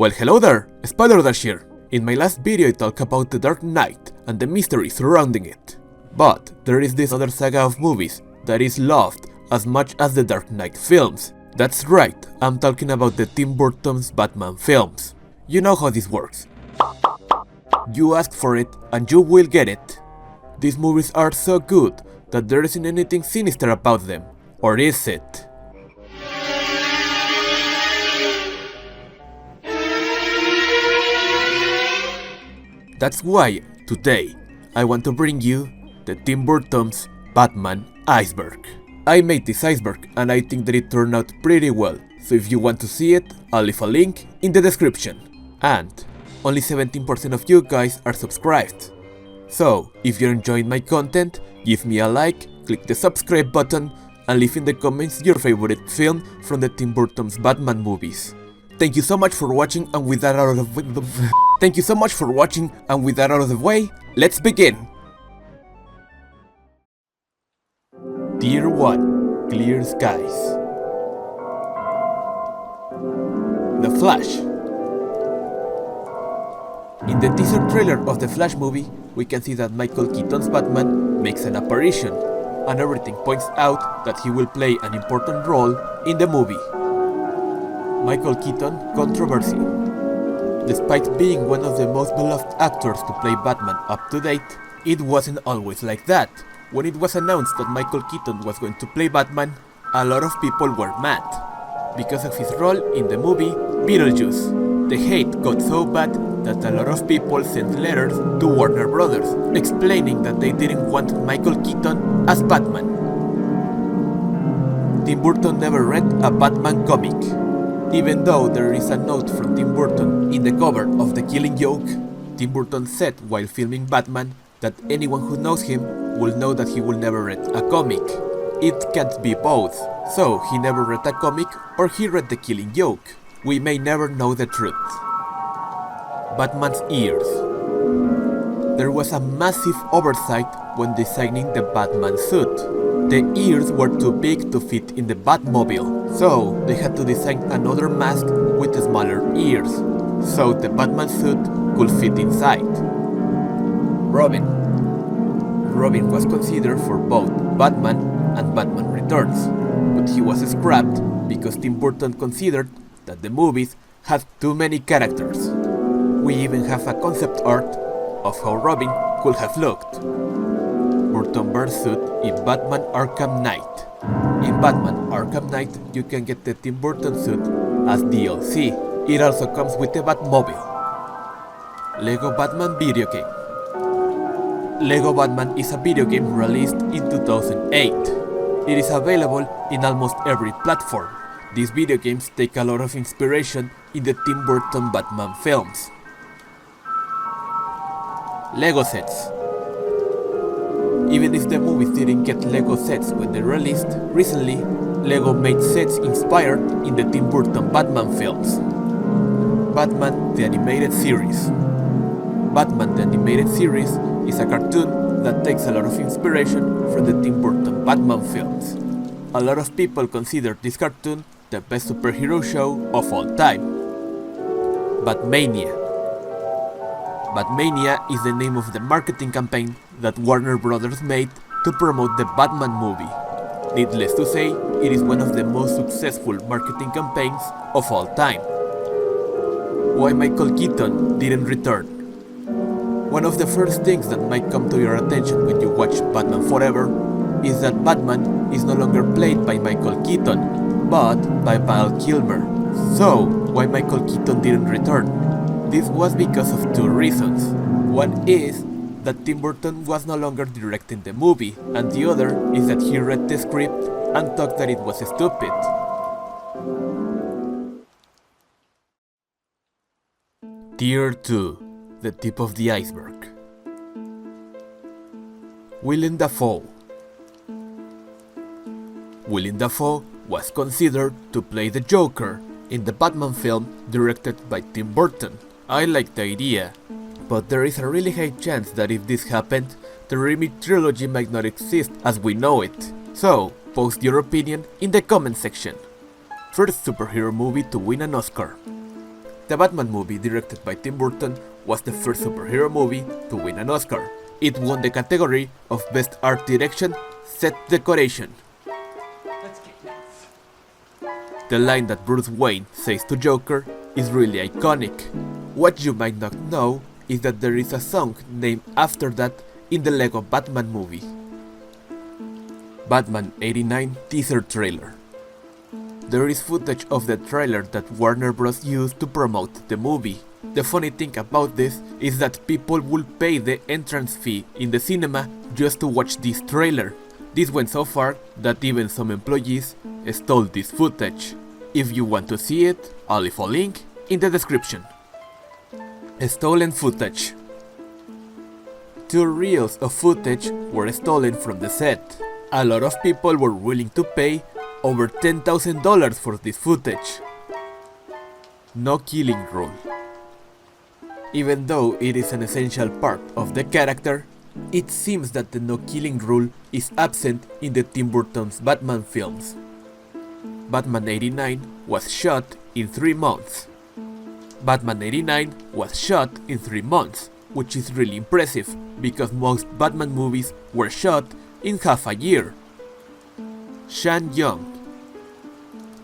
Well, hello there, Spider Dash here. In my last video I talked about The Dark Knight and the mystery surrounding it. But there is this other saga of movies that is loved as much as the Dark Knight films. That's right, I'm talking about the Tim Burton's Batman films. You know how this works. You ask for it and you will get it. These movies are so good that there isn't anything sinister about them. Or is it? That's why, today, I want to bring you the Tim Burton's Batman Iceberg. I made this iceberg and I think that it turned out pretty well, so if you want to see it, I'll leave a link in the description. And only 17% of you guys are subscribed. So, if you're enjoying my content, give me a like, click the subscribe button, and leave in the comments your favorite film from the Tim Burton's Batman movies. Thank you so much for watching, and with that out of the way, let's begin! Tier 1 Clear Skies. The Flash. In the teaser trailer of the Flash movie, we can see that Michael Keaton's Batman makes an apparition, and everything points out that he will play an important role in the movie. Michael Keaton controversy. Despite being one of the most beloved actors to play Batman up to date, it wasn't always like that. When it was announced that Michael Keaton was going to play Batman, a lot of people were mad because of his role in the movie Beetlejuice. The hate got so bad that a lot of people sent letters to Warner Brothers explaining that they didn't want Michael Keaton as Batman. Tim Burton never read a Batman comic. Even though there is a note from Tim Burton in the cover of The Killing Joke, Tim Burton said while filming Batman that anyone who knows him will know that he will never read a comic. It can't be both, so he never read a comic or he read The Killing Joke. We may never know the truth. Batman's ears. There was a massive oversight when designing the Batman suit. The ears were too big to fit in the Batmobile, so they had to design another mask with smaller ears, so the Batman suit could fit inside. Robin. Robin was considered for both Batman and Batman Returns, but he was scrapped because Tim Burton considered that the movies had too many characters. We even have a concept art of how Robin could have looked. Burton bear suit in Batman Arkham Knight. In Batman Arkham Knight, you can get the Tim Burton suit as DLC. It also comes with the Batmobile. Lego Batman video game. Lego Batman is a video game released in 2008. It is available in almost every platform. These video games take a lot of inspiration in the Tim Burton Batman films. Lego sets. Even if the movies didn't get Lego sets when they released, recently, Lego made sets inspired in the Tim Burton Batman films. Batman the Animated Series. Batman the Animated Series is a cartoon that takes a lot of inspiration from the Tim Burton Batman films. A lot of people consider this cartoon the best superhero show of all time. Batmania. Batmania is the name of the marketing campaign that Warner Brothers made to promote the Batman movie. Needless to say, it is one of the most successful marketing campaigns of all time. Why Michael Keaton didn't return? One of the first things that might come to your attention when you watch Batman Forever is that Batman is no longer played by Michael Keaton, but by Val Kilmer. So, why Michael Keaton didn't return? This was because of two reasons. One is that Tim Burton was no longer directing the movie, and the other is that he read the script and thought that it was stupid. Tier 2. The tip of the iceberg. Willem Dafoe. Willem Dafoe was considered to play the Joker in the Batman film directed by Tim Burton. I like the idea, but there is a really high chance that if this happened, the remake trilogy might not exist as we know it. So, post your opinion in the comment section. First superhero movie to win an Oscar. The Batman movie, directed by Tim Burton, was the first superhero movie to win an Oscar. It won the category of Best Art Direction, Set Decoration. The line that Bruce Wayne says to Joker is really iconic. What you might not know is that there is a song named after that in the Lego Batman movie. Batman 89 teaser trailer. There is footage of the trailer that Warner Bros. Used to promote the movie. The funny thing about this is that people will pay the entrance fee in the cinema just to watch this trailer. This went so far that even some employees stole this footage. If you want to see it, I'll leave a link in the description. Stolen footage. 2 reels of footage were stolen from the set. A lot of people were willing to pay over $10,000 for this footage. No killing rule. Even though it is an essential part of the character, it seems that the no killing rule is absent in the Tim Burton's Batman films. Batman 89 was shot in 3 months. Batman 89 was shot in 3 months, which is really impressive because most Batman movies were shot in half a year. Shan Young.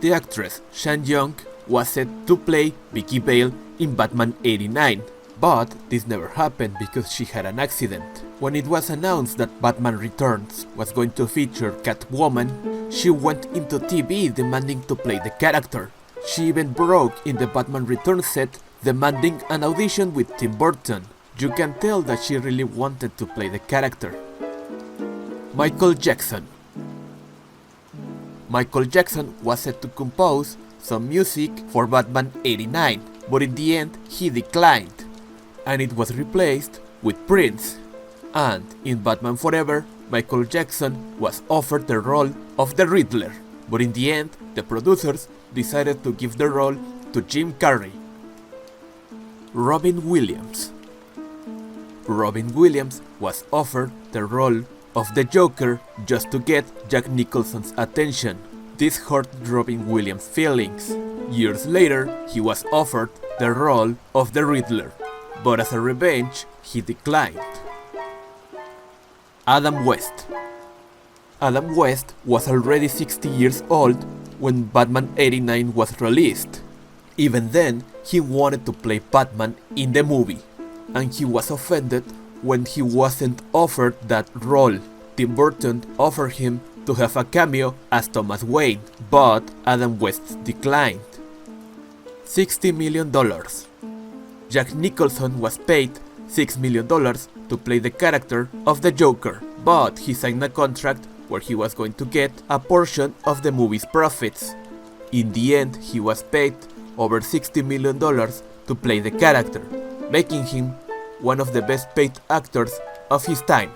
The actress Shan Young was set to play Vicky Vale in Batman 89, but this never happened because she had an accident. When it was announced that Batman Returns was going to feature Catwoman, she went into TV demanding to play the character. She even broke in the Batman Returns set demanding an audition with Tim Burton. You can tell that she really wanted to play the character. Michael Jackson. Michael Jackson was set to compose some music for Batman 89, but in the end he declined, and it was replaced with Prince. And in Batman Forever, Michael Jackson was offered the role of the Riddler, but in the end the producers decided to give the role to Jim Carrey. Robin Williams. Robin Williams was offered the role of the Joker just to get Jack Nicholson's attention. This hurt Robin Williams' feelings. Years later, he was offered the role of the Riddler, but as a revenge, he declined. Adam West. Adam West was already 60 years old when Batman 89 was released. Even then, he wanted to play Batman in the movie, and he was offended when he wasn't offered that role. Tim Burton offered him to have a cameo as Thomas Wayne, but Adam West declined. $60 million. Jack Nicholson was paid $6 million to play the character of the Joker, but he signed a contract where he was going to get a portion of the movie's profits. In the end, he was paid over $60 million to play the character, making him one of the best paid actors of his time.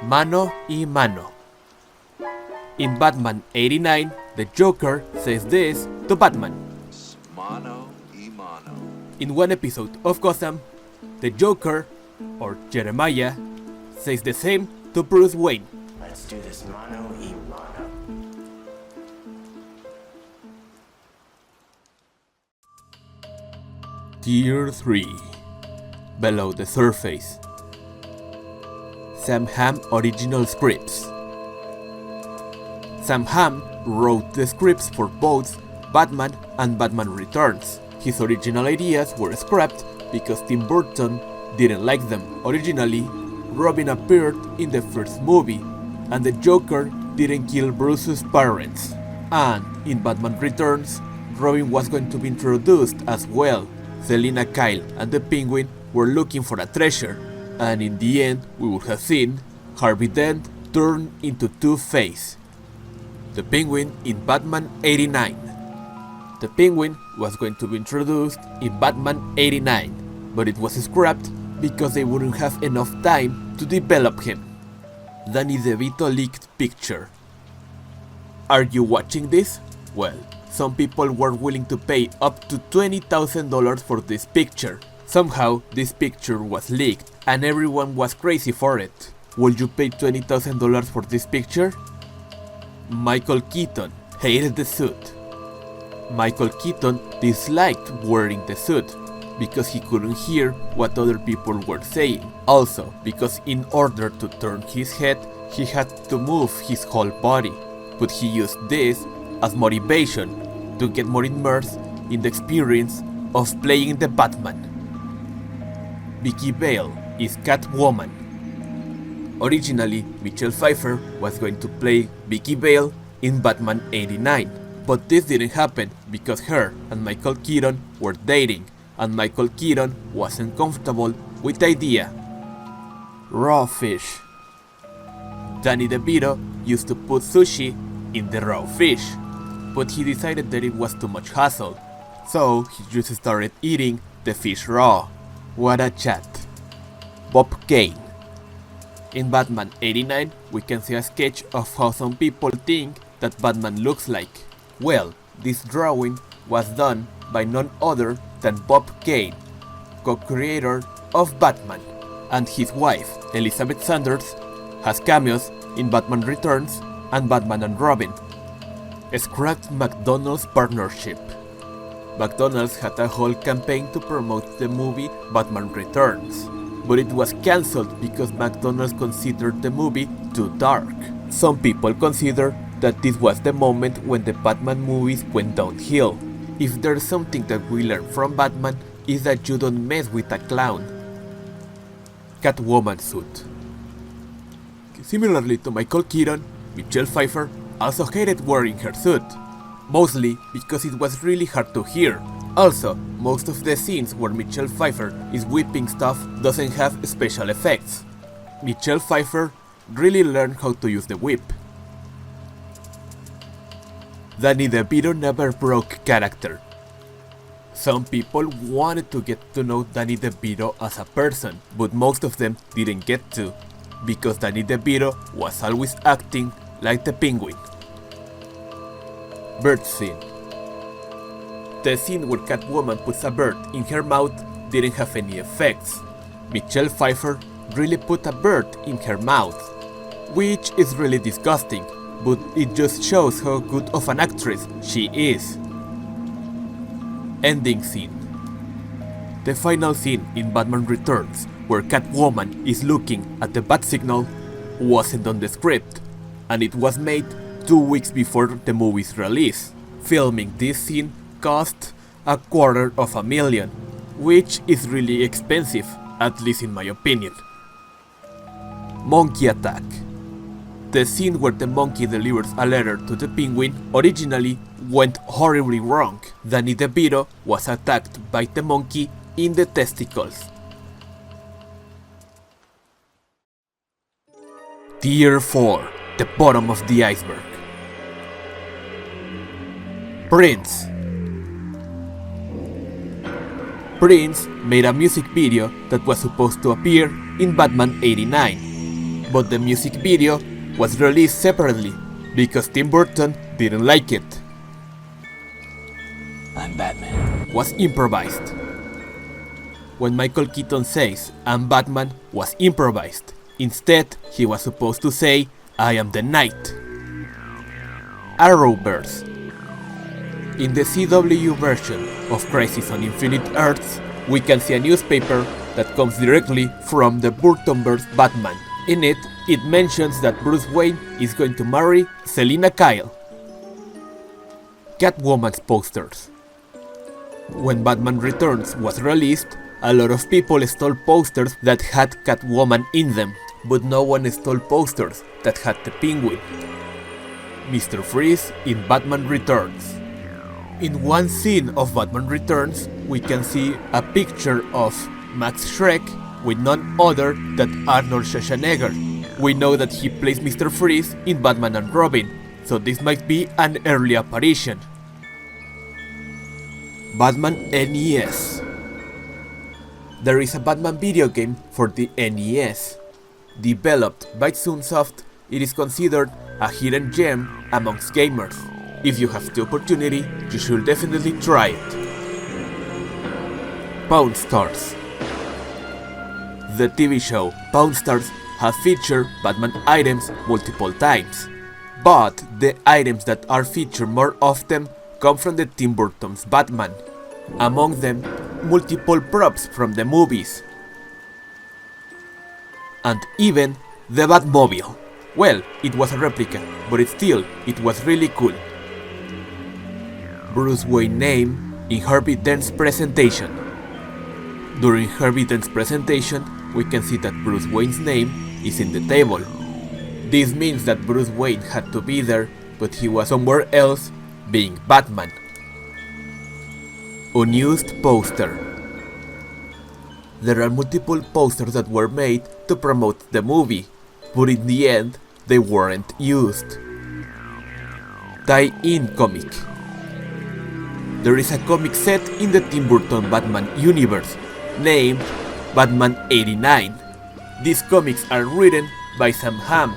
Mano y mano. In Batman 89, the Joker says this to Batman. Mano y mano. In one episode of Gotham, the Joker, or Jeremiah, says the same to Bruce Wayne. Let's do this mano y mano. Tier 3. Below the Surface. Sam Hamm original scripts. Sam Hamm wrote the scripts for both Batman and Batman Returns. His original ideas were scrapped because Tim Burton didn't like them. Originally, Robin appeared in the first movie, and the Joker didn't kill Bruce's parents. And in Batman Returns, Robin was going to be introduced as well. Selina Kyle and the Penguin were looking for a treasure, and in the end we would have seen Harvey Dent turn into Two-Face. The Penguin in Batman 89. The Penguin was going to be introduced in Batman 89, but it was scrapped because they wouldn't have enough time to develop him. Danny DeVito leaked picture. Are you watching this? Well, some people were willing to pay up to $20,000 for this picture. Somehow, this picture was leaked and everyone was crazy for it. Would you pay $20,000 for this picture? Michael Keaton hated the suit. Michael Keaton disliked wearing the suit because he couldn't hear what other people were saying. Also, because in order to turn his head, he had to move his whole body, but he used this as motivation to get more immersed in the experience of playing the Batman. Vicky Vale is Catwoman. Originally, Michelle Pfeiffer was going to play Vicky Vale in Batman 89, but this didn't happen because her and Michael Keaton were dating, and Michael Keaton wasn't comfortable with the idea. Raw fish. Danny DeVito used to put sushi in the raw fish, but he decided that it was too much hassle, so he just started eating the fish raw. What a chat. Bob Kane. In Batman 89, we can see a sketch of how some people think that Batman looks like. Well, this drawing was done by none other than Bob Kane, co-creator of Batman, and his wife, Elizabeth Sanders, has cameos in Batman Returns and Batman and Robin. Scrapped McDonald's partnership. McDonald's had a whole campaign to promote the movie Batman Returns, but it was cancelled because McDonald's considered the movie too dark. Some people consider that this was the moment when the Batman movies went downhill. If there's something that we learn from Batman, is that you don't mess with a clown. Catwoman suit. Similarly to Michael Keaton, Michelle Pfeiffer also hated wearing her suit, mostly because it was really hard to hear. Also, most of the scenes where Michelle Pfeiffer is whipping stuff doesn't have special effects. Michelle Pfeiffer really learned how to use the whip. Danny DeVito never broke character. Some people wanted to get to know Danny DeVito as a person, but most of them didn't get to, because Danny DeVito was always acting like the Penguin. Bird scene. The scene where Catwoman puts a bird in her mouth didn't have any effects. Michelle Pfeiffer really put a bird in her mouth, which is really disgusting, but it just shows how good of an actress she is. Ending scene. The final scene in Batman Returns, where Catwoman is looking at the bat signal, wasn't on the script, and it was made 2 weeks before the movie's release. Filming this scene cost $250,000, which is really expensive, at least in my opinion. Monkey attack. The scene where the monkey delivers a letter to the Penguin originally went horribly wrong. Danny DeVito was attacked by the monkey in the testicles. Tier 4. The bottom of the iceberg. Prince. Prince made a music video that was supposed to appear in Batman 89, but the music video was released separately because Tim Burton didn't like it. I'm Batman. Was improvised. When Michael Keaton says "I'm Batman" was improvised. Instead, he was supposed to say "I am the Knight." Arrowverse. In the CW version of Crisis on Infinite Earths, we can see a newspaper that comes directly from the Burtonverse Batman. In it, it mentions that Bruce Wayne is going to marry Selina Kyle. Catwoman's posters. When Batman Returns was released, a lot of people stole posters that had Catwoman in them, but no one stole posters that had the Penguin. Mr. Freeze in Batman Returns. In one scene of Batman Returns, we can see a picture of Max Schreck with none other than Arnold Schwarzenegger. We know that he plays Mr. Freeze in Batman and Robin, so this might be an early apparition. Batman NES. There is a Batman video game for the NES. Developed by Sunsoft, it is considered a hidden gem amongst gamers. If you have the opportunity, you should definitely try it. Pawn Stars. The TV show Pawn Stars has featured Batman items multiple times, but the items that are featured more often come from the Tim Burton's Batman, among them multiple props from the movies, and even the Batmobile. Well, it was a replica, but it was really cool. Bruce Wayne's name in Harvey Dent's presentation. During Harvey Dent's presentation, we can see that Bruce Wayne's name is in the table. This means that Bruce Wayne had to be there, but he was somewhere else, being Batman. Unused poster. There are multiple posters that were made to promote the movie, but in the end, they weren't used. Tie-in comic. There is a comic set in the Tim Burton Batman universe, named Batman 89. These comics are written by Sam Hamm.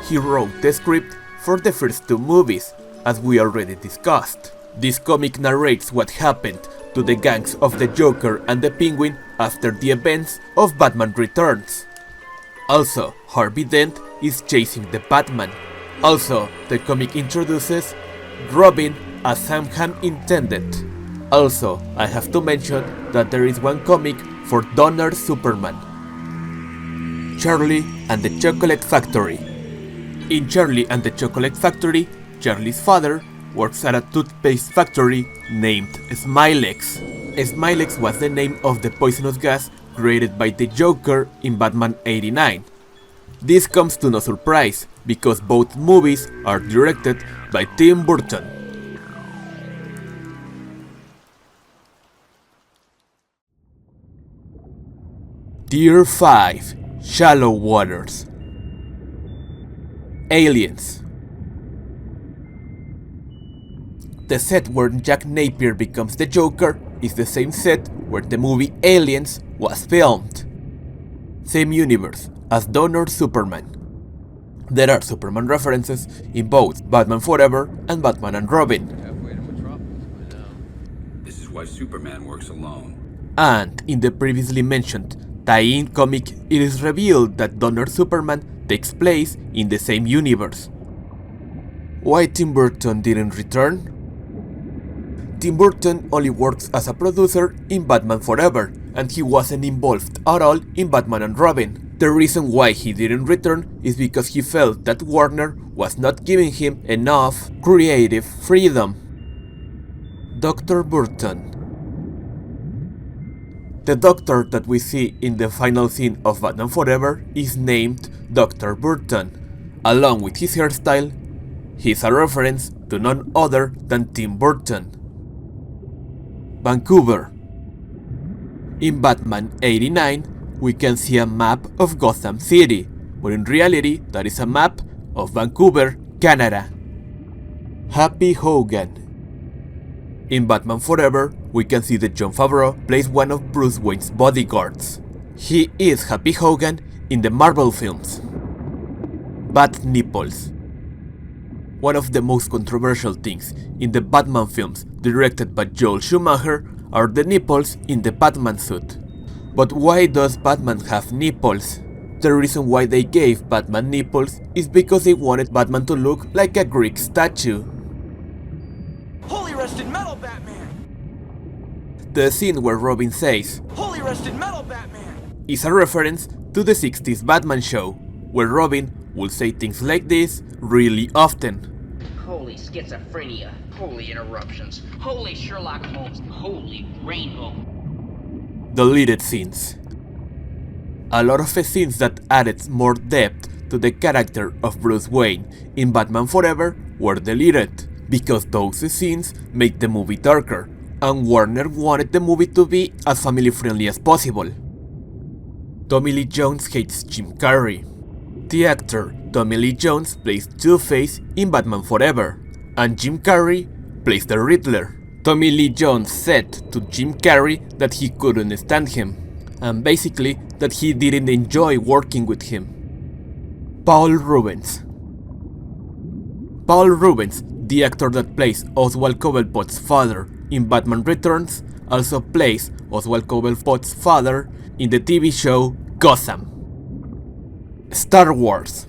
He wrote the script for the first two movies, as we already discussed. This comic narrates what happened to the gangs of the Joker and the Penguin after the events of Batman Returns. Also, Harvey Dent is chasing the Batman. Also, the comic introduces Robin as Sam Hamm intended. Also, I have to mention that there is one comic for Donner Superman. Charlie and the Chocolate Factory. In Charlie and the Chocolate Factory, Charlie's father works at a toothpaste factory named Smilex. Smilex was the name of the poisonous gas created by the Joker in Batman 89. This comes to no surprise, because both movies are directed by Tim Burton. Tier 5. Shallow Waters. Aliens. The set where Jack Napier becomes the Joker is the same set where the movie Aliens was filmed. Same universe as Donner Superman. There are Superman references in both Batman Forever and Batman and Robin. This is why Superman works alone. And in the previously mentioned tie-in comic, it is revealed that Donner Superman takes place in the same universe. Why Tim Burton didn't return? Tim Burton only works as a producer in Batman Forever, and he wasn't involved at all in Batman and Robin. The reason why he didn't return is because he felt that Warner was not giving him enough creative freedom. Dr. Burton. The Doctor that we see in the final scene of Batman Forever is named Dr. Burton. Along with his hairstyle, he's a reference to none other than Tim Burton. Vancouver. In Batman 89, we can see a map of Gotham City, but in reality that is a map of Vancouver, Canada. Happy Hogan. In Batman Forever, we can see that Jon Favreau plays one of Bruce Wayne's bodyguards. He is Happy Hogan in the Marvel films. Bat nipples. One of the most controversial things in the Batman films directed by Joel Schumacher are the nipples in the Batman suit. But why does Batman have nipples? The reason why they gave Batman nipples is because they wanted Batman to look like a Greek statue. Holy rusted metal, Batman! The scene where Robin says, Holy rusted metal, Batman! is a reference to the 60s Batman show, where Robin will say things like this really often. Holy schizophrenia, holy interruptions, holy Sherlock Holmes, holy rainbow. Deleted scenes. A lot of the scenes that added more depth to the character of Bruce Wayne in Batman Forever were deleted, because those scenes made the movie darker, and Warner wanted the movie to be as family friendly as possible. Tommy Lee Jones hates Jim Carrey. The actor Tommy Lee Jones plays Two-Face in Batman Forever, and Jim Carrey plays the Riddler. Tommy Lee Jones said to Jim Carrey that he couldn't stand him, and basically that he didn't enjoy working with him. Paul Reubens. Paul Reubens, the actor that plays Oswald Cobblepot's father in Batman Returns, also plays Oswald Cobblepot's father in the TV show Gotham. Star Wars.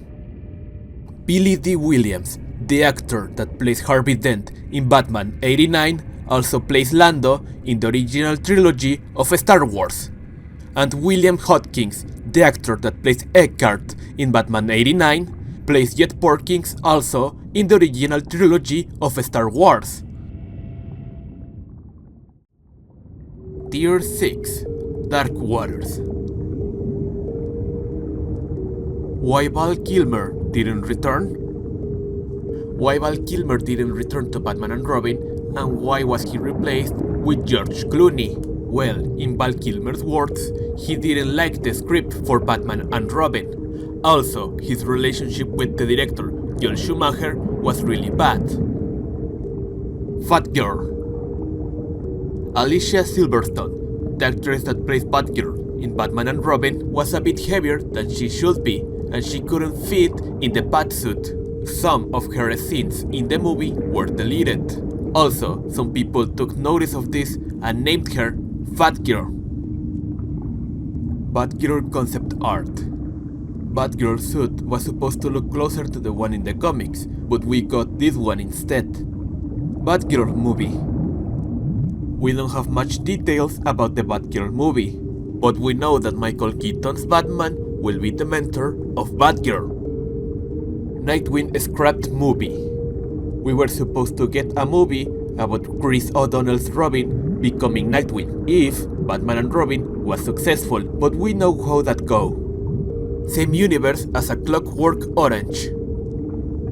Billy D. Williams, The actor that plays Harvey Dent in Batman 89 also plays Lando in the original trilogy of Star Wars. And William Hodgkins, the actor that plays Eckhart in Batman 89, plays Jet Porkins also in the original trilogy of Star Wars. Tier 6. Dark Waters. Why Val Kilmer didn't return? Why Val Kilmer didn't return to Batman and Robin, and why was he replaced with George Clooney? Well, in Val Kilmer's words, he didn't like the script for Batman and Robin. Also, his relationship with the director, Joel Schumacher, was really bad. Fat Girl. Alicia Silverstone, the actress that plays Batgirl in Batman and Robin, was a bit heavier than she should be, and she couldn't fit in the Batsuit. Some of her scenes in the movie were deleted. Also, some people took notice of this and named her Fat Girl. Batgirl concept art. Batgirl's suit was supposed to look closer to the one in the comics, but we got this one instead. Batgirl movie. We don't have much details about the Batgirl movie, but we know that Michael Keaton's Batman will be the mentor of Batgirl. Nightwing scrapped movie. We were supposed to get a movie about Chris O'Donnell's Robin becoming Nightwing if Batman and Robin was successful, but we know how that go. Same universe as A Clockwork Orange.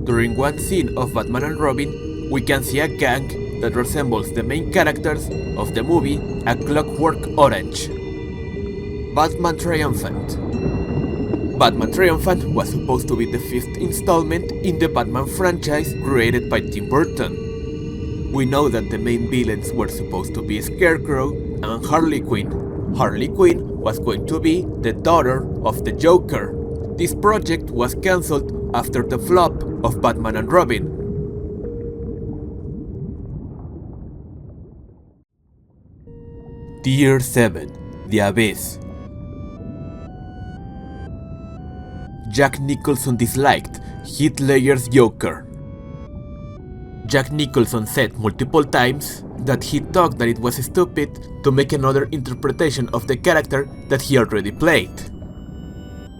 During one scene of Batman and Robin, we can see a gang that resembles the main characters of the movie A Clockwork Orange. Batman Triumphant. Batman Triumphant was supposed to be the 5th installment in the Batman franchise created by Tim Burton. We know that the main villains were supposed to be Scarecrow and Harley Quinn. Harley Quinn was going to be the daughter of the Joker. This project was cancelled after the flop of Batman and Robin. Tier 7. The Abyss. Jack Nicholson disliked Heath Ledger's Joker. Jack Nicholson said multiple times that he thought that it was stupid to make another interpretation of the character that he already played.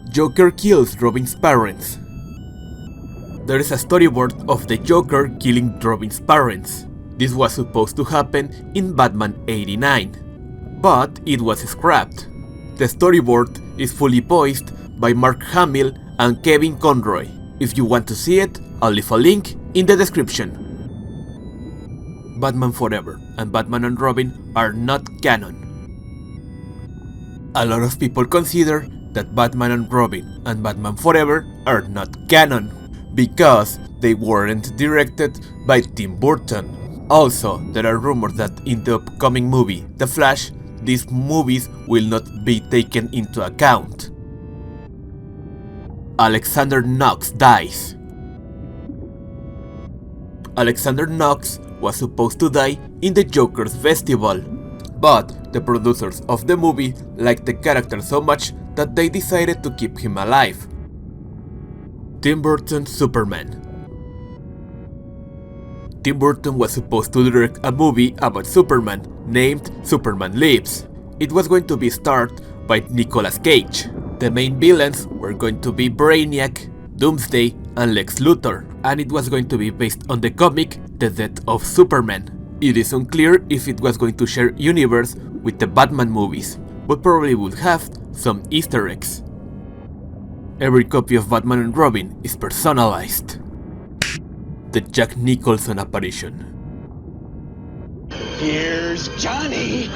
Joker kills Robin's parents. There is a storyboard of the Joker killing Robin's parents. This was supposed to happen in Batman 89, but it was scrapped. The storyboard is fully voiced by Mark Hamill and Kevin Conroy. If you want to see it, I'll leave a link in the description. Batman Forever and Batman and Robin are not canon. A lot of people consider that Batman and Robin and Batman Forever are not canon because they weren't directed by Tim Burton. Also, there are rumors that in the upcoming movie, The Flash, these movies will not be taken into account. Alexander Knox dies. Alexander Knox was supposed to die in the Joker's festival, but the producers of the movie liked the character so much that they decided to keep him alive. Tim Burton's Superman. Tim Burton was supposed to direct a movie about Superman named Superman Lives. It was going to be starred by Nicolas Cage. The main villains were going to be Brainiac, Doomsday, and Lex Luthor, and it was going to be based on the comic The Death of Superman. It is unclear if it was going to share universe with the Batman movies, but probably would have some Easter eggs. Every copy of Batman and Robin is personalized. The Jack Nicholson apparition. Here's Johnny!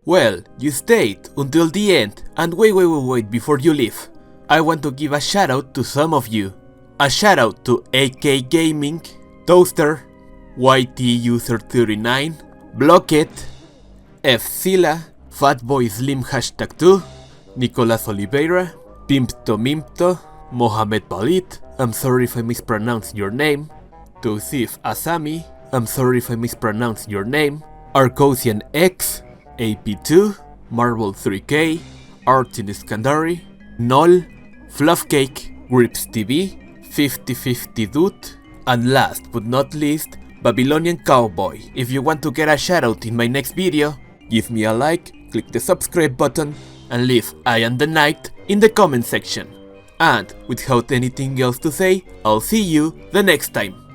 Well, you stayed until the end, and wait before you leave. I want to give a shout out to some of you. A shout out to AK Gaming, Toaster, YT-User39, Blocket, F-Sila, Fatboy Slim #2, Nicolas Oliveira, Pimpto Mimpto, Mohamed Balit, I'm sorry if I mispronounced your name, Tosif Asami, I'm sorry if I mispronounced your name, Arcosian X, AP2, Marble 3K, Artin Iskandari, Nol, Fluffcake, Grips TV, 50-50 Dude, and last but not least, Babylonian Cowboy. If you want to get a shoutout in my next video, give me a like, click the subscribe button, and leave I am the Knight in the comment section. And without anything else to say, I'll see you the next time.